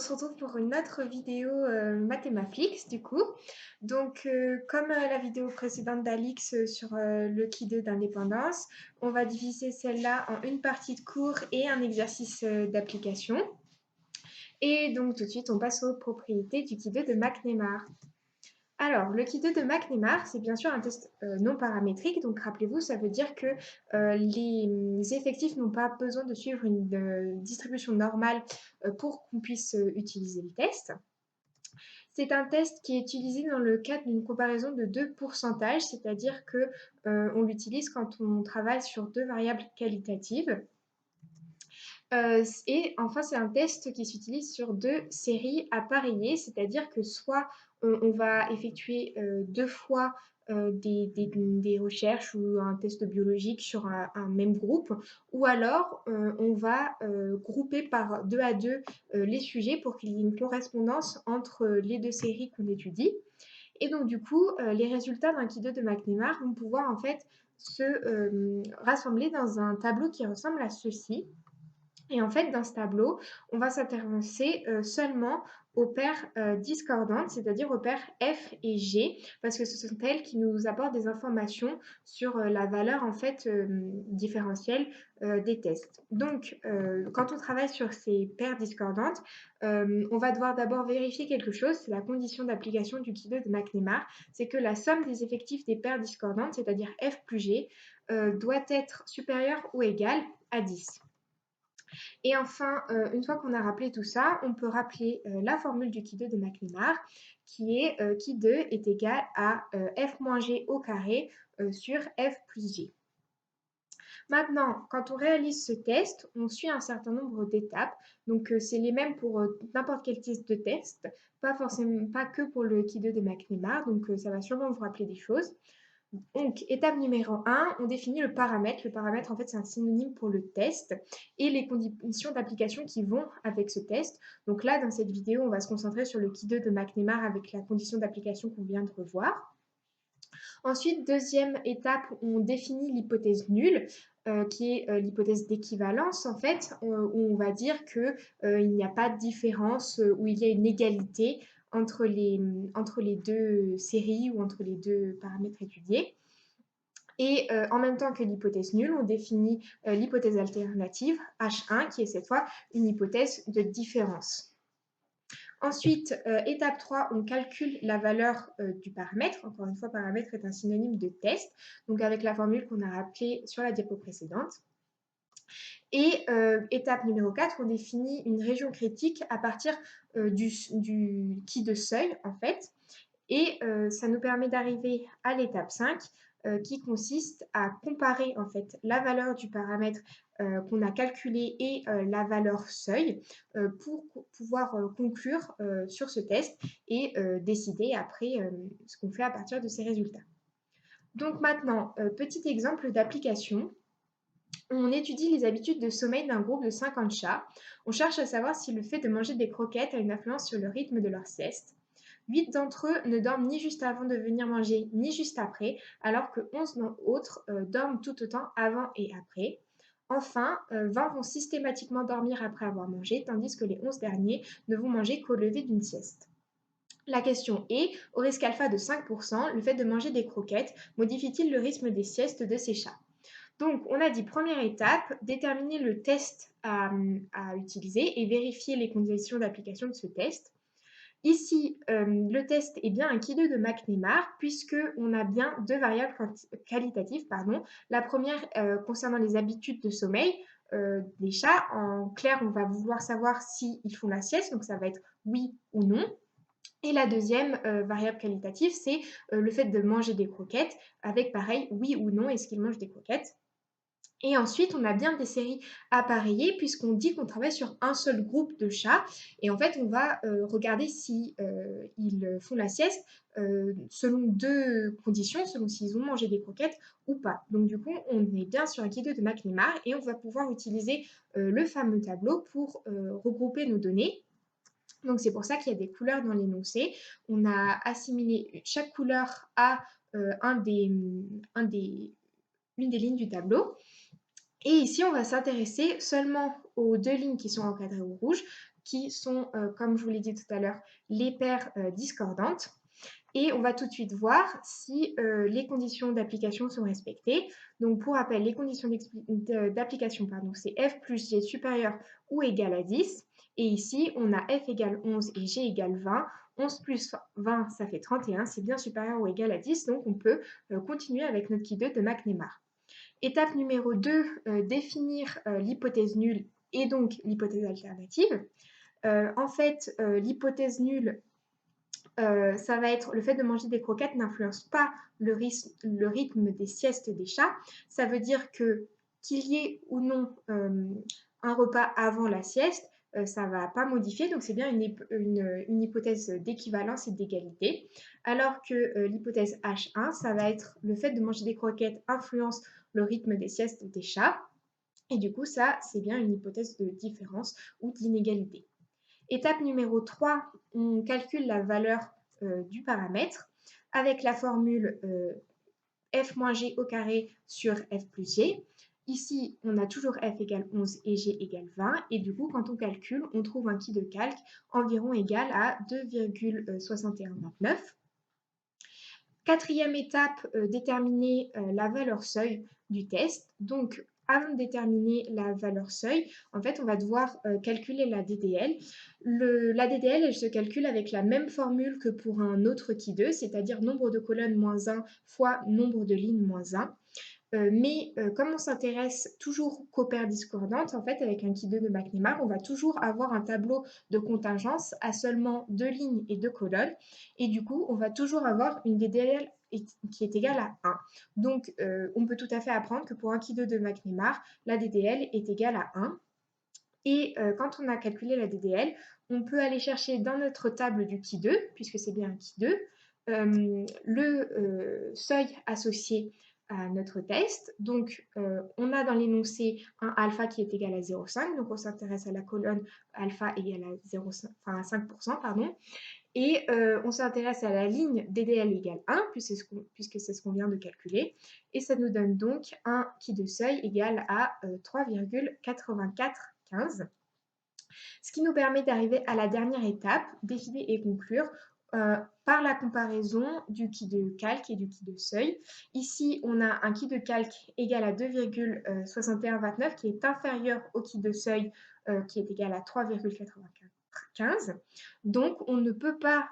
se retrouve pour une autre vidéo Mathémaflix du coup. Donc comme la vidéo précédente d'Alix sur le Qui 2 d'indépendance, on va diviser celle-là en une partie de cours et un exercice d'application. Et donc tout de suite on passe aux propriétés du Qui 2 de McNemar. Alors, le Qui 2 de McNemar, c'est bien sûr un test non paramétrique. Donc, rappelez-vous, ça veut dire que les effectifs n'ont pas besoin de suivre une distribution normale pour qu'on puisse utiliser le test. C'est un test qui est utilisé dans le cadre d'une comparaison de deux pourcentages, c'est-à-dire que on l'utilise quand on travaille sur deux variables qualitatives. Et enfin, c'est un test qui s'utilise sur deux séries appareillées, c'est-à-dire que soit on va effectuer deux fois des recherches ou un test biologique sur un même groupe, ou alors on va grouper par deux à deux les sujets pour qu'il y ait une correspondance entre les deux séries qu'on étudie. Et donc, du coup, les résultats d'un Qui 2 de McNemar vont pouvoir en fait se rassembler dans un tableau qui ressemble à ceci. Et en fait, dans ce tableau, on va s'intéresser seulement aux paires discordantes, c'est-à-dire aux paires F et G, parce que ce sont elles qui nous apportent des informations sur la valeur en fait différentielle des tests. Donc, quand on travaille sur ces paires discordantes, on va devoir d'abord vérifier quelque chose, c'est la condition d'application du Qui 2 de McNemar, c'est que la somme des effectifs des paires discordantes, c'est-à-dire F plus G, doit être supérieure ou égale à 10. Et enfin, une fois qu'on a rappelé tout ça, on peut rappeler la formule du Qui 2 de McNemar, qui est Qui 2 est égal à f moins g au carré sur f plus g. Maintenant, quand on réalise ce test, on suit un certain nombre d'étapes. Donc, c'est les mêmes pour n'importe quel type de test, pas que pour le Qui 2 de McNemar. Donc, ça va sûrement vous rappeler des choses. Donc, étape numéro 1, on définit le paramètre. Le paramètre, en fait, c'est un synonyme pour le test et les conditions d'application qui vont avec ce test. Donc là, dans cette vidéo, on va se concentrer sur le Qui 2 de McNemar avec la condition d'application qu'on vient de revoir. Ensuite, deuxième étape, on définit l'hypothèse nulle, qui est l'hypothèse d'équivalence, en fait, où on va dire qu'il n'y a pas de différence, où il y a une égalité entre les deux séries ou entre les deux paramètres étudiés. Et en même temps que l'hypothèse nulle, on définit l'hypothèse alternative, H1, qui est cette fois une hypothèse de différence. Ensuite, étape 3, on calcule la valeur du paramètre. Encore une fois, paramètre est un synonyme de test, donc avec la formule qu'on a rappelée sur la diapo précédente. Et étape numéro 4, on définit une région critique à partir du Qui de seuil, en fait. Et ça nous permet d'arriver à l'étape 5, qui consiste à comparer en fait la valeur du paramètre qu'on a calculé et la valeur seuil pour pouvoir conclure sur ce test et décider après ce qu'on fait à partir de ces résultats. Donc maintenant, petit exemple d'application. On étudie les habitudes de sommeil d'un groupe de 50 chats. On cherche à savoir si le fait de manger des croquettes a une influence sur le rythme de leur sieste. 8 d'entre eux ne dorment ni juste avant de venir manger, ni juste après, alors que 11 autres dorment tout autant avant et après. Enfin, 20 vont systématiquement dormir après avoir mangé, tandis que les 11 derniers ne vont manger qu'au lever d'une sieste. La question est, au risque alpha de 5%, le fait de manger des croquettes modifie-t-il le rythme des siestes de ces chats? Donc, on a dit première étape, déterminer le test à utiliser et vérifier les conditions d'application de ce test. Ici, le test est bien un Qui 2 de McNemar puisqu'on a bien deux variables qualitatives. La première concernant les habitudes de sommeil des chats. En clair, on va vouloir savoir s'ils font la sieste, donc ça va être oui ou non. Et la deuxième variable qualitative, c'est le fait de manger des croquettes avec pareil oui ou non, est-ce qu'ils mangent des croquettes. Et ensuite, on a bien des séries appareillées puisqu'on dit qu'on travaille sur un seul groupe de chats. Et en fait, on va regarder si ils font la sieste selon deux conditions, selon s'ils ont mangé des croquettes ou pas. Donc du coup, on est bien sur un Qui 2 de McNemar et on va pouvoir utiliser le fameux tableau pour regrouper nos données. Donc c'est pour ça qu'il y a des couleurs dans l'énoncé. On a assimilé chaque couleur à une des lignes du tableau. Et ici, on va s'intéresser seulement aux deux lignes qui sont encadrées au rouge, qui sont, comme je vous l'ai dit tout à l'heure, les paires discordantes. Et on va tout de suite voir si les conditions d'application sont respectées. Donc pour rappel, les conditions d'application, c'est f plus g supérieur ou égal à 10. Et ici, on a f égale 11 et g égale 20. 11 plus 20, ça fait 31, c'est bien supérieur ou égal à 10, donc on peut continuer avec notre qui 2 de McNemar. Étape numéro 2, définir l'hypothèse nulle et donc l'hypothèse alternative. En fait, l'hypothèse nulle, ça va être le fait de manger des croquettes n'influence pas le rythme des siestes des chats. Ça veut dire que qu'il y ait ou non un repas avant la sieste, ça ne va pas modifier. Donc c'est bien une hypothèse d'équivalence et d'égalité. Alors que l'hypothèse H1, ça va être le fait de manger des croquettes influence le rythme des siestes des chats. Et du coup, ça, c'est bien une hypothèse de différence ou d'inégalité. Étape numéro 3, on calcule la valeur du paramètre avec la formule f moins g au carré sur f plus g. Ici, on a toujours f égale 11 et g égale 20. Et du coup, quand on calcule, on trouve un qui de calque environ égal à 2,6129. Quatrième étape, déterminer la valeur seuil du test. Donc, avant de déterminer la valeur seuil, en fait, on va devoir calculer la DDL. La DDL, elle se calcule avec la même formule que pour un autre qui 2, c'est-à-dire nombre de colonnes moins 1 fois nombre de lignes moins 1. Mais comme on s'intéresse toujours qu'aux paires discordantes, en fait, avec un qui 2 de McNemar, on va toujours avoir un tableau de contingence à seulement 2 lignes et 2 colonnes. Et du coup, on va toujours avoir une DDL qui est égale à 1. Donc, on peut tout à fait apprendre que pour un qui 2 de McNemar, la DDL est égale à 1. Et quand on a calculé la DDL, on peut aller chercher dans notre table du qui 2, puisque c'est bien un qui 2, le seuil associé à notre test. Donc, on a dans l'énoncé un alpha qui est égal à 0,5. Donc, on s'intéresse à la colonne alpha égale à 0,5, enfin à 5%, pardon. Et on s'intéresse à la ligne DDL égale 1, puisque c'est ce qu'on vient de calculer. Et ça nous donne donc un qui de seuil égal à 3,8415. Ce qui nous permet d'arriver à la dernière étape, décider et conclure par la comparaison du qui de calque et du qui de seuil. Ici, on a un qui de calque égal à 2,6129 qui est inférieur au qui de seuil qui est égal à 3,95. Donc, on ne peut pas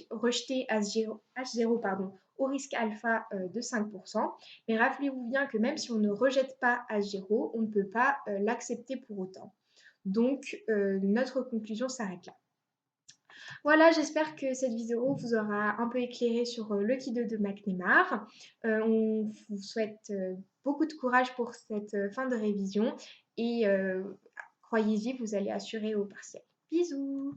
rejeter H0 au risque alpha de 5%. Mais rappelez-vous bien que même si on ne rejette pas H0, on ne peut pas l'accepter pour autant. Donc, notre conclusion s'arrête là. Voilà, j'espère que cette vidéo vous aura un peu éclairé sur le qui 2 de McNemar. On vous souhaite beaucoup de courage pour cette fin de révision et croyez-y, vous allez assurer au partiel. Bisous!